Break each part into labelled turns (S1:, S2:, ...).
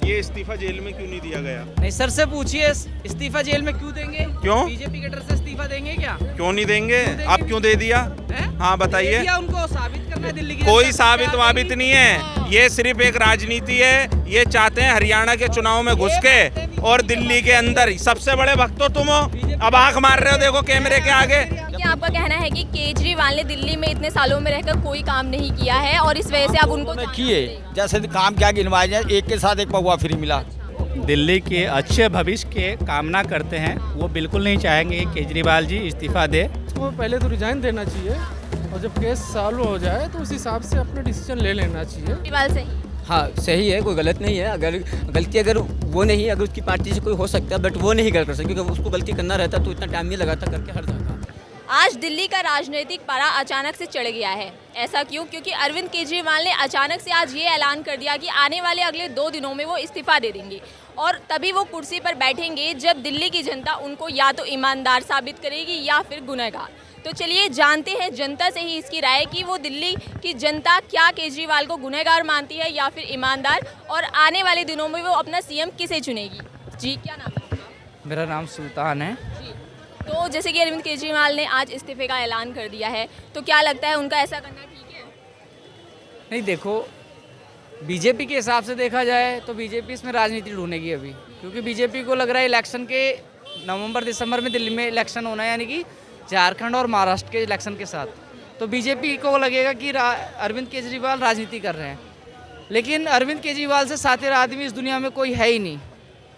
S1: ये इस्तीफा जेल में क्यों नहीं दिया गया?
S2: नहीं सर से पूछिए, इस्तीफा जेल में क्यों देंगे?
S1: क्यों?
S2: बीजेपी के डर से इस्तीफा देंगे क्या?
S1: क्यों नहीं देंगे? आप क्यों दे दिया? हाँ बताइए।
S2: उनको साबित करना है दिल्ली की
S1: कोई
S2: जनता
S1: साबित
S2: क्या
S1: वाबित
S2: करेगी?
S1: नहीं है, ये सिर्फ एक राजनीति है। ये चाहते हैं हरियाणा के चुनाव में घुस के और दिल्ली के अंदर सबसे बड़े भक्त तो तुम हो। अब आंख मार रहे हो, देखो कैमरे के आगे।
S3: क्या आपका कहना है कि केजरीवाल ने दिल्ली में इतने सालों में रहकर कोई काम नहीं किया है और इस वजह से अब उनको
S4: किए जैसे काम क्या गिनवाए जाए, एक के साथ एक पौवा फ्री मिला।
S5: दिल्ली के अच्छे भविष्य के कामना करते हैं, वो बिल्कुल नहीं चाहेंगे कि केजरीवाल जी इस्तीफा दे।
S6: उसको पहले तो रिजाइन देना चाहिए और जब केस सॉल्व हो जाए तो उस हिसाब से अपना डिसीजन ले लेना चाहिए।
S3: केजरीवाल से
S7: हाँ सही है, कोई गलत नहीं है। अगर गलती अगर वो नहीं, अगर उसकी पार्टी से कोई हो सकता है बट वो नहीं कर सकता, क्योंकि उसको गलती करना रहता तो इतना टाइम नहीं लगाता, करके हट जाता।
S3: आज दिल्ली का राजनीतिक पारा अचानक से चढ़ गया है। ऐसा क्यों? क्योंकि अरविंद केजरीवाल ने अचानक से आज ये ऐलान कर दिया कि आने वाले अगले 2 दिनों में वो इस्तीफा दे देंगे और तभी वो कुर्सी पर बैठेंगे जब दिल्ली की जनता उनको या तो ईमानदार साबित करेगी या फिर गुनहगार। तो चलिए जानते हैं जनता से ही इसकी राय कि वो दिल्ली की जनता क्या केजरीवाल को गुनहगार मानती है या फिर ईमानदार, और आने वाले दिनों में वो अपना सीएम किसे चुनेगी। जी क्या नाम है?
S2: मेरा नाम सुल्तान है।
S3: जी, तो जैसे कि अरविंद केजरीवाल ने आज इस्तीफे का ऐलान कर दिया है, तो क्या लगता है उनका ऐसा करना ठीक है?
S2: नहीं देखो, बीजेपी के हिसाब से देखा जाए तो बीजेपी इसमें राजनीति ढूंढेगी अभी, क्योंकि बीजेपी को लग रहा है इलेक्शन के नवंबर दिसंबर में दिल्ली में इलेक्शन होना है, यानी कि झारखंड और महाराष्ट्र के इलेक्शन के साथ। तो बीजेपी को लगेगा कि अरविंद केजरीवाल राजनीति कर रहे हैं, लेकिन अरविंद केजरीवाल से साथी आदमी इस दुनिया में कोई है ही नहीं।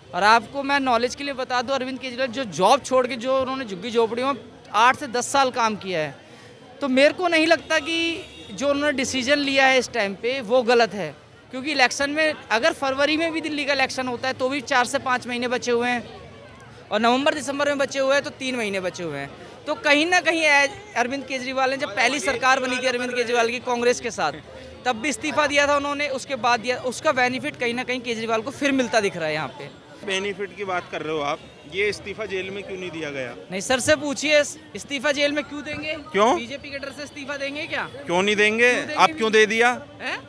S2: और आपको मैं नॉलेज के लिए बता दूं, अरविंद केजरीवाल जो जॉब छोड़ के जो उन्होंने झुग्गी झोपड़ियों में 8 से 10 साल काम किया है, तो मेरे को नहीं लगता कि जो उन्होंने डिसीजन लिया है इस टाइम पे वो गलत है। क्योंकि इलेक्शन में अगर फरवरी में भी दिल्ली का इलेक्शन होता है तो भी 4 से 5 महीने बचे हुए हैं, और नवंबर दिसंबर में बचे हुए हैं तो 3 महीने बचे हुए हैं। तो कहीं ना कहीं अरविंद केजरीवाल ने, जब पहली सरकार बनी थी अरविंद केजरीवाल की कांग्रेस के साथ, तब भी इस्तीफा दिया था उन्होंने, उसके बाद दिया, उसका बेनिफिट कहीं ना कहीं केजरीवाल को फिर मिलता दिख रहा है यहाँ पे।
S1: बेनिफिट की बात कर रहे हो आप, ये इस्तीफा जेल में क्यों नहीं दिया गया?
S2: नहीं सर से पूछिए, इस्तीफा जेल में क्यों देंगे?
S1: क्यों?
S2: बीजेपी के डर से इस्तीफा देंगे क्या?
S1: क्यों नहीं देंगे? आप क्यों दे दिया?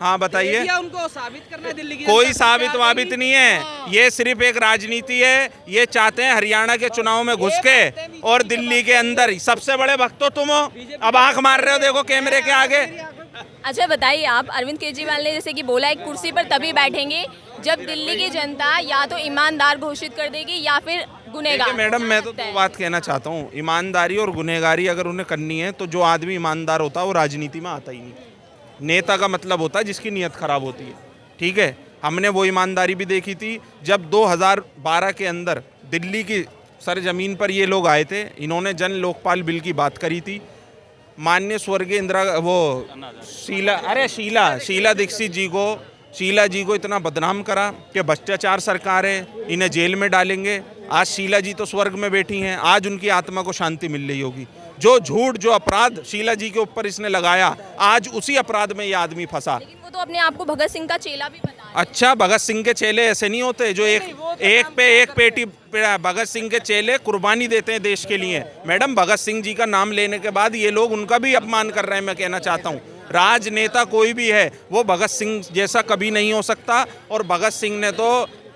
S1: हाँ बताइए।
S2: उनको साबित करना है दिल्ली की
S1: कोई
S2: जनता
S1: साबित
S2: क्या
S1: वाबित
S2: करेगी?
S1: नहीं है, ये सिर्फ एक राजनीति है। ये चाहते हैं हरियाणा के चुनाव में घुस के और दिल्ली के अंदर सबसे बड़े भक्त तो तुम हो। अब आंख मार रहे हो, देखो कैमरे के आगे।
S3: अच्छा बताइए आप, अरविंद केजरीवाल ने जैसे कि बोला है कुर्सी पर तभी बैठेंगे जब दिल्ली की जनता या तो ईमानदार घोषित कर देगी या फिर गुनहगार।
S1: देखिए मैडम, मैं तो 2 बात कहना चाहता हूँ। ईमानदारी और गुनहगारी अगर उन्हें करनी है तो जो आदमी ईमानदार होता है वो राजनीति में आता ही नहीं। नेता का मतलब होता है जिसकी नीयत खराब होती है, ठीक है। हमने वो ईमानदारी भी देखी थी जब 2012 के अंदर दिल्ली की सरजमीन पर ये लोग आए थे। इन्होंने जन लोकपाल बिल की बात करी थी। माननीय स्वर्गीय इंदिरा शीला दीक्षित जी को, शीला जी को इतना बदनाम करा कि भ्रष्टाचार सरकार है, इन्हें जेल में डालेंगे। आज शीला जी तो स्वर्ग में बैठी हैं, आज उनकी आत्मा को शांति मिल रही होगी। जो झूठ, जो अपराध शीला जी के ऊपर इसने लगाया, आज उसी अपराध में ये आदमी फंसा।
S3: लेकिन वो तो अपने आप को भगत सिंह का चेला भी बता रहे हैं।
S1: अच्छा, भगत सिंह के चेले ऐसे नहीं होते जो एक पेटी भगत सिंह के चेले कुर्बानी देते हैं देश के लिए। मैडम, भगत सिंह जी का नाम लेने के बाद ये लोग उनका भी अपमान कर रहे हैं। मैं कहना चाहता हूँ, राजनेता कोई भी है वो भगत सिंह जैसा कभी नहीं हो सकता। और भगत सिंह ने तो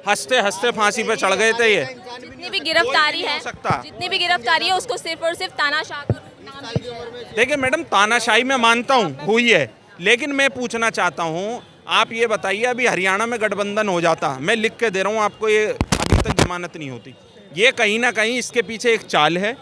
S1: हंसते हंसते फांसी पे चढ़ गए थे। ये
S3: जितनी भी गिरफ्तारी है उसको सिर्फ और सिर्फ तानाशाह का नाम दिया है।
S1: देखिए मैडम, तानाशाही मैं मानता हूँ हुई है, लेकिन मैं पूछना चाहता हूँ, आप ये बताइए अभी हरियाणा में गठबंधन हो जाता, मैं लिख के दे रहा हूँ आपको, ये अभी तक जमानत नहीं होती। ये कहीं ना कहीं इसके पीछे एक चाल है,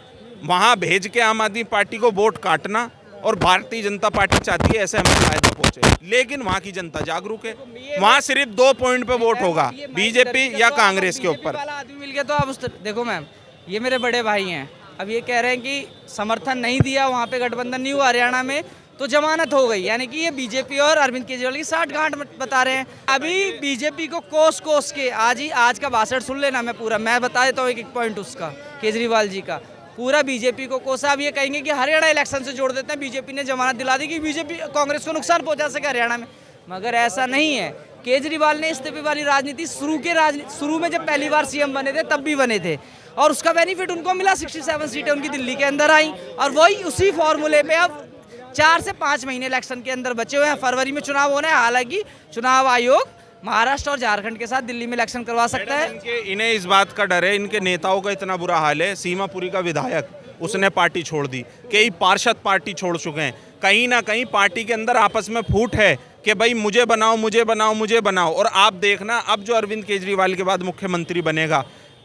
S1: वहाँ भेज के आम आदमी पार्टी को वोट काटना। और भारतीय जनता पार्टी चाहती है ऐसे हमें फायदा पहुंचे, लेकिन वहाँ की जनता जागरूक है। वहाँ सिर्फ 2 पॉइंट पे वोट होगा, बीजेपी या कांग्रेस के ऊपर।
S2: आदमी मिल गया तो आप देखो मैम, ये मेरे बड़े भाई हैं, अब ये कह रहे हैं कि समर्थन नहीं दिया, वहाँ पे गठबंधन नहीं हुआ हरियाणा में तो जमानत हो गई, यानी कि ये बीजेपी और अरविंद केजरीवाल की 60 गांठ बता रहे हैं। अभी बीजेपी को कोस के आज का भाषण सुन लेना, मैं बता देता हूँ एक पॉइंट उसका, केजरीवाल जी का पूरा बीजेपी को कोसा। अब ये कहेंगे कि हरियाणा इलेक्शन से जोड़ देते हैं, बीजेपी ने जमानत दिला दी कि बीजेपी कांग्रेस को नुकसान पहुंचा सके हरियाणा में, मगर ऐसा नहीं है। केजरीवाल ने इस्तीफे वाली राजनीति शुरू में जब पहली बार सीएम बने थे तब भी बने थे, और उसका बेनिफिट उनको मिला। 67 सीटें उनकी दिल्ली के अंदर आई, और वही उसी फॉर्मूले पे अब 4 से 5 महीने इलेक्शन के अंदर बचे हुए हैं। फरवरी में चुनाव होना है, हालांकि चुनाव आयोग महाराष्ट्र और झारखंड के साथ दिल्ली में इलेक्शन करवा सकता है।
S1: इन्हें इस बात का डर है, इनके नेताओं का इतना बुरा हाल है। सीमापुरी का विधायक उसने पार्टी छोड़ दी, कई पार्षद पार्टी छोड़ चुके हैं। कहीं ना कहीं पार्टी के अंदर आपस में फूट है कि भाई मुझे बनाओ मुझे बनाओ मुझे बनाओ। और आप देखना अब जो अरविंद केजरीवाल के बाद मुख्यमंत्री बनेगा,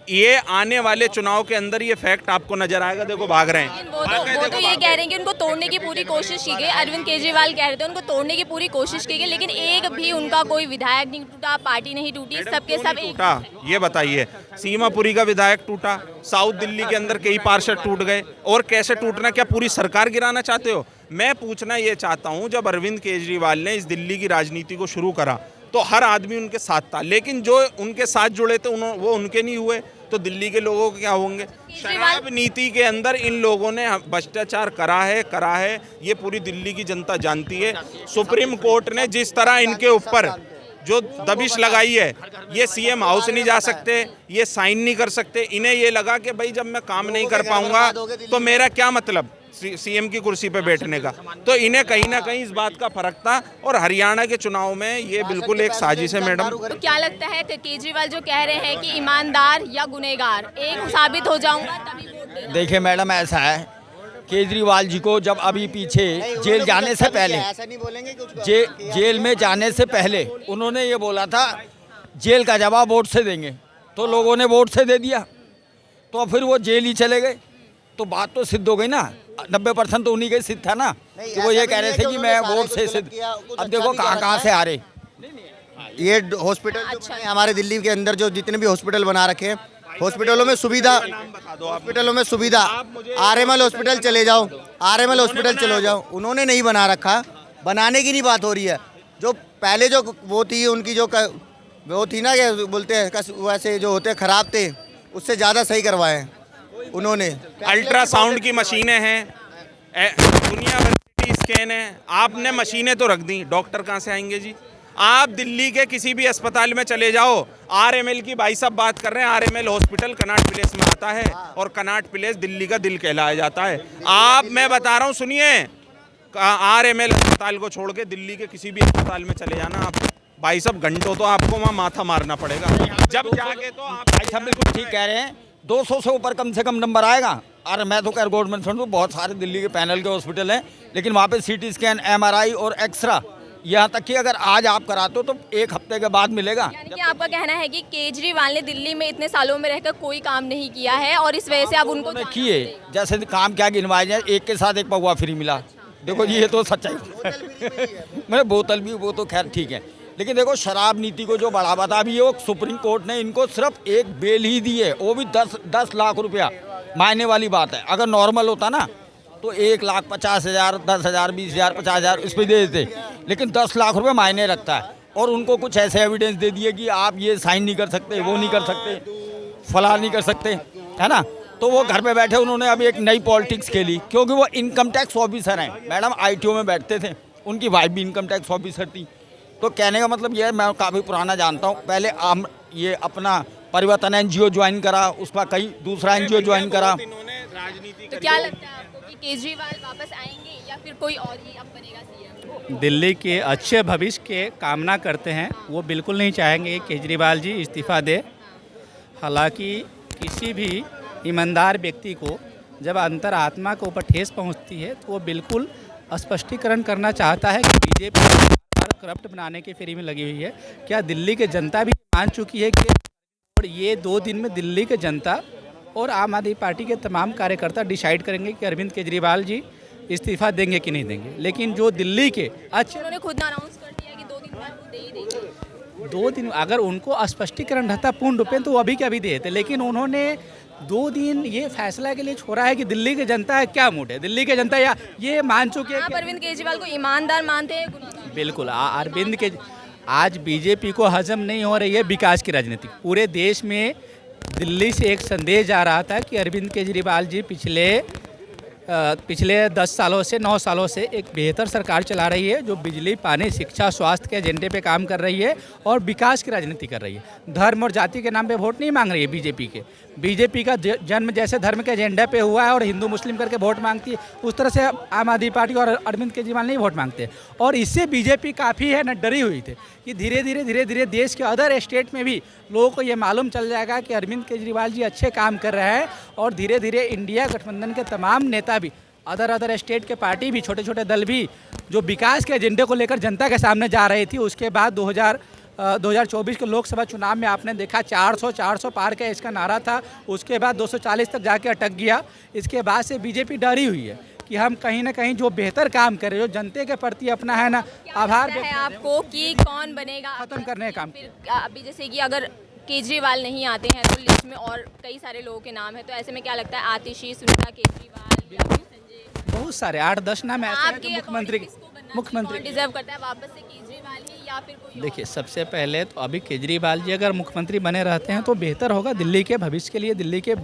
S1: ये आने वाले चुनाव के अंदर ये फैक्ट आपको नजर आएगा। देखो भाग रहे हैं।
S3: वो तो ये कह रहे हैं कि उनको तोड़ने की पूरी कोशिश की गई। अरविंद केजरीवाल कह रहे थे उनको तोड़ने की पूरी कोशिश की गई, लेकिन एक भी उनका कोई विधायक नहीं टूटा, पार्टी नहीं टूटी, सबके सब एक
S1: टूटा। ये बताइए, सीमापुरी का विधायक टूटा, साउथ दिल्ली के अंदर कई पार्षद टूट गए, और कैसे टूटना? क्या पूरी सरकार गिराना चाहते हो? मैं पूछना ये चाहता हूँ, जब अरविंद केजरीवाल ने इस दिल्ली की राजनीति को शुरू करा तो हर आदमी उनके साथ था, लेकिन जो उनके साथ जुड़े थे वो उनके नहीं हुए, तो दिल्ली के लोगों के क्या होंगे? शराब नीति के अंदर इन लोगों ने भ्रष्टाचार करा है, ये पूरी दिल्ली की जनता जानती है। सुप्रीम कोर्ट ने जिस तरह इनके ऊपर जो दबिश लगाई है, ये सीएम हाउस नहीं जा सकते, ये साइन नहीं कर सकते। इन्हें ये लगा कि भाई जब मैं काम नहीं कर पाऊंगा तो मेरा क्या मतलब सीएम की कुर्सी पे बैठने का। तो इन्हें कहीं ना कहीं इस बात का फर्क था, और हरियाणा के चुनाव में ये बिल्कुल एक साजिश है। मैडम,
S3: तो क्या लगता है कि केजरीवाल जो कह रहे हैं कि ईमानदार या गुनहगार एक साबित हो जाऊंगा तभी वोट देना?
S4: देखिए मैडम, ऐसा है, केजरीवाल जी को जब अभी पीछे जेल जाने से पहले, जेल में जाने से पहले उन्होंने ये बोला था जेल का जवाब वोट से देंगे, तो लोगों ने वोट से दे दिया, तो फिर वो जेल ही चले गए। तो बात तो सिद्ध हो गई ना, 90% तो उन्हीं के सिद्ध था ना। तो वो ये कह रहे थे कि मैं वोट से सिद्ध। अब देखो कहाँ से आ रहे।
S8: ये हॉस्पिटल जो हमारे दिल्ली के अंदर जो जितने भी हॉस्पिटल बना रखे हैं, हॉस्पिटलों में सुविधा आरएमएल हॉस्पिटल चले जाओ, आरएमएल हॉस्पिटल चले जाओ, उन्होंने नहीं बना रखा। बनाने की नहीं बात हो रही है। जो पहले जो वो थी उनकी जो वो थी ना, क्या बोलते हैं, वैसे जो होते खराब थे, उससे ज़्यादा सही करवाए उन्होंने।
S1: अल्ट्रासाउंड की मशीनें हैं, दुनिया भर की स्कैन है, आपने मशीनें तो रख दी, डॉक्टर कहाँ से आएंगे जी? आप दिल्ली के किसी भी अस्पताल में चले जाओ, आरएमएल की भाई साहब बात कर रहे हैं, आरएमएल हॉस्पिटल कनॉट प्लेस में आता है, और कनॉट प्लेस दिल्ली का दिल कहलाया जाता है। मैं बता रहा हूँ, सुनिए, आरएमएल अस्पताल को छोड़ के दिल्ली के किसी भी अस्पताल में चले जाना आप, भाई साहब घंटों तो आपको वहाँ माथा मारना पड़ेगा। जब जाके तो आप
S4: भाई साहब बिल्कुल ठीक कह रहे हैं, 200 से ऊपर कम से कम नंबर आएगा। और मैं तो खैर गवर्नमेंट फंड में बहुत सारे दिल्ली के पैनल के हॉस्पिटल हैं, लेकिन वहाँ पे सीटी स्कैन, एमआरआई और एक्सरा, यहाँ तक कि अगर आज आप कराते हो तो 1 हफ्ते के बाद मिलेगा।
S3: यानी कि आपका कहना है कि केजरीवाल ने दिल्ली में इतने सालों में रहकर कोई काम नहीं किया है, और इस वजह से अब उनको
S4: किए, जैसे काम क्या गिनवाए जाए, एक के साथ एक पौवा फ्री मिला। देखो जी, ये तो सच्चाई। मेरे बोतल भी, वो तो खैर ठीक है, लेकिन देखो शराब नीति को जो बढ़ावा था, अभी वो सुप्रीम कोर्ट ने इनको सिर्फ एक बेल ही दी है, वो भी 10 लाख रुपया। मायने वाली बात है, अगर नॉर्मल होता ना तो 1,50,000, 10,000, 20,000, 50,000 इस पर दे देते, लेकिन 10 लाख रुपये मायने रखता है। और उनको कुछ ऐसे एविडेंस दे दिए कि आप ये साइन नहीं कर सकते, वो नहीं कर सकते, फलां नहीं कर सकते, है ना। तो वो घर पे बैठे उन्होंने अभी एक नई पॉलिटिक्स खेली, क्योंकि वो इनकम टैक्स ऑफिसर हैं। मैडम ITO में बैठते थे, उनकी वाइफ भी इनकम टैक्स ऑफिसर थी। तो कहने का मतलब ये है, मैं काफ़ी पुराना जानता हूँ। पहले ये अपना परिवर्तन NGO ज्वाइन करा, उसका कई दूसरा NGO ज्वाइन करा।
S3: तो क्या लगता है आपको कि केजरीवाल वापस आएंगे या फिर कोई और ही अब बनेगा सीएम?
S5: दिल्ली के अच्छे भविष्य के कामना करते हैं, वो बिल्कुल नहीं चाहेंगे कि केजरीवाल जी इस्तीफ़ा दे। हालांकि किसी भी ईमानदार व्यक्ति को जब अंतरात्मा के ऊपर ठेस पहुंचती है तो वो बिल्कुल स्पष्टीकरण करना चाहता है कि बीजेपी करप्ट बनाने की फेरी में लगी हुई है। क्या दिल्ली की जनता भी मान चुकी है कि और ये 2 दिन में दिल्ली की जनता और आम आदमी पार्टी के तमाम कार्यकर्ता डिसाइड करेंगे कि अरविंद केजरीवाल जी इस्तीफा देंगे कि नहीं देंगे। लेकिन जो दिल्ली के
S3: उन्होंने खुद अनाउंस कर दिया कि 2 दिन बाद वो दे ही देंगे।
S5: 2 दिन अगर उनको स्पष्टीकरण रहता पूर्ण रूप में तो वो अभी के अभी देते, लेकिन उन्होंने 2 दिन ये फैसला के लिए छोड़ा है कि दिल्ली की जनता क्या मूड है। दिल्ली की जनता या ये मान चुके हैं
S3: आप अरविंद केजरीवाल को ईमानदार मानते हैं?
S5: बिल्कुल। अरविंद के आज बीजेपी को हजम नहीं हो रही है विकास की राजनीति। पूरे देश में दिल्ली से एक संदेश जा रहा था कि अरविंद केजरीवाल जी पिछले पिछले 10 सालों से 9 सालों से एक बेहतर सरकार चला रही है, जो बिजली, पानी, शिक्षा, स्वास्थ्य के एजेंडे पे काम कर रही है और विकास की राजनीति कर रही है। धर्म और जाति के नाम पे वोट नहीं मांग रही है बीजेपी के। बीजेपी का जन्म जैसे धर्म के एजेंडे पे हुआ है और हिंदू मुस्लिम करके वोट मांगती है, उस तरह से आम आदमी पार्टी और अरविंद केजरीवाल नहीं वोट मांगते। और इससे बीजेपी काफ़ी है न डरी हुई थी कि धीरे धीरे देश के अदर स्टेट में भी लोगों को ये मालूम चल जाएगा कि अरविंद केजरीवाल जी अच्छे काम कर रहे हैं और धीरे धीरे इंडिया गठबंधन के तमाम नेता भी, अदर स्टेट के पार्टी भी, छोटे छोटे दल भी जो विकास के एजेंडे को लेकर जनता के सामने जा रही थी। उसके बाद 2024 के लोकसभा चुनाव में आपने देखा 400 पार का इसका नारा था, उसके बाद 240 तक जाके अटक गया। इसके बाद से बीजेपी डरी हुई है कि हम कहीं ना कहीं जो बेहतर काम करें, जो जनता के प्रति अपना है ना आभार
S3: है आपको कि कौन बनेगा
S5: खत्म करने का काम।
S3: फिर अभी जैसे कि अगर केजरीवाल नहीं आते हैं तो लिस्ट में और कई सारे लोगों के नाम है, तो ऐसे में क्या लगता है आतिशी, सुनीता केजरीवाल या फिर संजय,
S5: बहुत सारे 8-10 नाम ऐसे हैं जो मुख्यमंत्री
S3: डिजर्व करता है वापस से, केजरीवाल ही या फिर कोई?
S5: देखिए, सबसे पहले तो अभी केजरीवाल जी अगर मुख्यमंत्री बने रहते हैं तो बेहतर होगा दिल्ली के भविष्य के लिए, दिल्ली के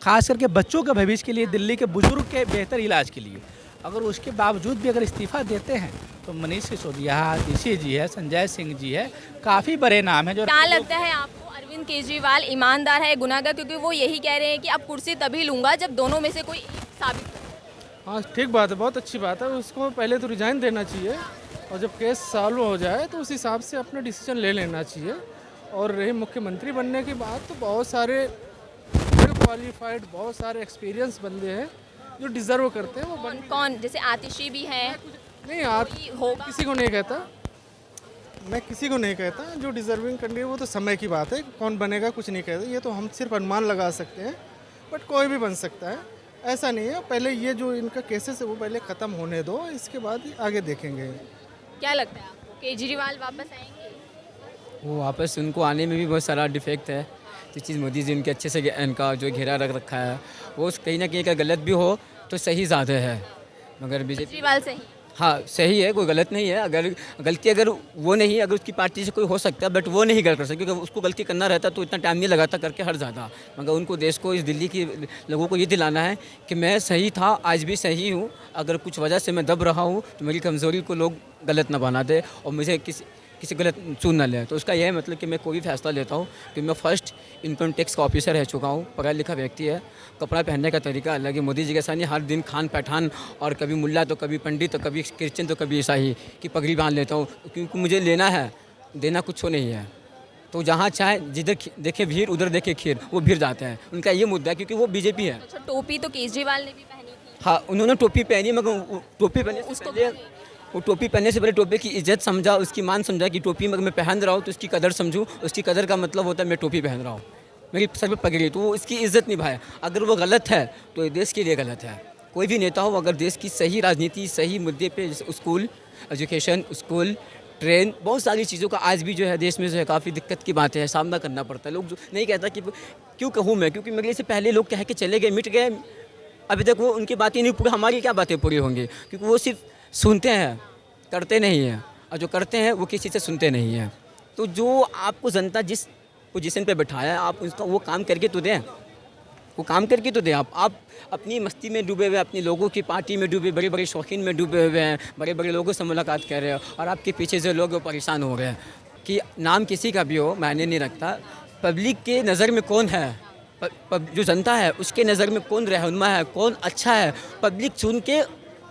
S5: खास करके बच्चों के भविष्य के लिए, दिल्ली के बुजुर्ग के बेहतर इलाज के लिए। अगर उसके बावजूद भी अगर इस्तीफा देते हैं तो मनीष सिसोदिया, आतिशी जी है, संजय सिंह जी है, काफ़ी बड़े नाम हैं। जो
S3: क्या लगता है आपको अरविंद केजरीवाल ईमानदार है, गुनाहगार? क्योंकि वो यही कह रहे हैं कि अब कुर्सी तभी लूँगा जब दोनों में से कोई एक साबित हो।
S6: हाँ, ठीक बात है, बहुत अच्छी बात है। उसको पहले तो रिजाइन देना चाहिए और जब केस सॉल्व हो जाए तो उस हिसाब से अपना डिसीजन ले लेना चाहिए। और रही मुख्यमंत्री बनने की बात, तो बहुत सारे वेल क्वालिफाइड, बहुत सारे एक्सपीरियंस बंदे हैं जो डिज़र्व करते हैं। वो
S3: कौन? जैसे आतिशी भी हैं?
S6: नहीं, आप
S3: होगा,
S6: किसी को नहीं कहता, मैं किसी को नहीं कहता। जो डिज़र्विंग कैंडिडेट वो तो समय की बात है, कौन बनेगा कुछ नहीं कहता, ये तो हम सिर्फ अनुमान लगा सकते हैं। बट कोई भी बन सकता है, ऐसा नहीं है। पहले ये जो इनका केसेस है वो पहले ख़त्म होने दो, इसके बाद आगे देखेंगे।
S3: क्या लगता है आपको केजरीवाल वापस आएंगे?
S7: वो वापस उनको आने में भी बहुत सारा डिफेक्ट है। जो चीज़ मोदी जी उनके अच्छे से इनका जो घेरा रख रखा है वो कहीं ना कहीं का गलत भी हो तो सही ज़्यादा है, मगर बीजेपी
S3: केजरीवाल सही?
S7: हाँ, सही है, कोई गलत नहीं है। अगर गलती अगर वो नहीं, अगर उसकी पार्टी से कोई हो सकता है बट वो नहीं कर सकता, क्योंकि उसको गलती करना रहता तो इतना टाइम नहीं लगाता करके हर ज़्यादा। मगर उनको, देश को, इस दिल्ली के लोगों को ये दिलाना है कि मैं सही था, आज भी सही हूँ। अगर कुछ वजह से मैं दब रहा हूँ तो मेरी कमज़ोरी को लोग गलत ना बना दे और मुझे किसी गलत चुन ना ले। तो उसका यह मतलब कि मैं कोई भी फैसला लेता हूँ कि मैं फर्स्ट इनकम टैक्स का ऑफिसर रह चुका हूँ, पढ़ा लिखा व्यक्ति है, कपड़ा पहनने का तरीका अलग है। मोदी जी के साथ नहीं, हर दिन खान पठान और कभी मुल्ला तो कभी पंडित तो कभी क्रिश्चियन तो कभी ईसाई की पगड़ी बांध लेता हूँ, क्योंकि मुझे लेना है, देना कुछ नहीं है। तो जहाँ चाहे जिधर देखे भीड़ उधर देखे खीर, वो भीड़ जाते हैं। उनका ये मुद्दा है क्योंकि वो बीजेपी है।
S3: अच्छा, टोपी तो केजरीवाल ने भी पहनी थी।
S7: हाँ, उन्होंने टोपी पहनी, मगर टोपी पहनने से पहले टोपी टोपी की इज्जत समझा, उसकी मान समझा कि टोपी मगर मैं पहन रहा हूँ तो उसकी कदर समझूँ। उसकी कदर का मतलब होता है मैं टोपी पहन रहा हूँ, मेरी सर पे पगड़ी, तो वो इसकी इज्जत निभाए। अगर वो गलत है तो ये देश के लिए गलत है। कोई भी नेता हो, अगर देश की सही राजनीति, सही मुद्दे पे, स्कूल, एजुकेशन, स्कूल, ट्रेन, बहुत सारी चीज़ों का आज भी जो है देश में जो है काफ़ी दिक्कत की बातें हैं, सामना करना पड़ता है। लोग जो नहीं कहता कि क्यों कहूँ मैं, क्योंकि मेरे से पहले लोग कह के चले गए, मिट गए, अभी तक वो उनकी बातें नहीं पूरी, हमारी क्या बातें पूरी होंगी? क्योंकि वो सिर्फ सुनते हैं, करते नहीं हैं, और जो करते हैं वो किसी से सुनते नहीं हैं। तो जो आपको जनता जिस पोजीशन पे बैठाया है, आप उसका वो काम करके तो दें, वो काम करके तो दें। आप अपनी मस्ती में डूबे हुए, अपनी लोगों की पार्टी में डूबे, बड़े बड़े शौकीन में डूबे हुए हैं, बड़े बड़े लोगों से मुलाकात कर रहे हो, और आपके पीछे जो लोग वो परेशान हो गए हैं। कि नाम किसी का भी हो, मायने नहीं रखता, पब्लिक के नज़र में कौन है, जो जनता है उसके नज़र में कौन रहनुमा है, कौन अच्छा है, पब्लिक चुन के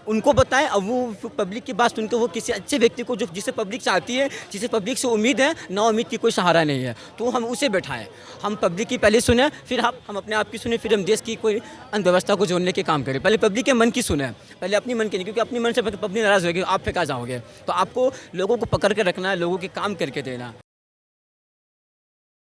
S7: उनको बताएं। अब वो पब्लिक की बात सुनकर वो किसी अच्छे व्यक्ति को, जो जिसे पब्लिक चाहती है, जिसे पब्लिक से उम्मीद है, ना उम्मीद की कोई सहारा नहीं है, तो हम उसे बैठाएं। हम पब्लिक की पहले सुने, फिर हम अपने आप की सुने, फिर हम देश की कोई अर्थव्यवस्था को जोड़ने के काम करें। पहले पब्लिक के मन की सुने, पहले अपनी मन की नहीं, क्योंकि अपनी मन से पब्लिक नाराज़ होगी, आप फेंका जाओगे। तो आपको लोगों को पकड़ के रखना है, लोगों के काम करके देना।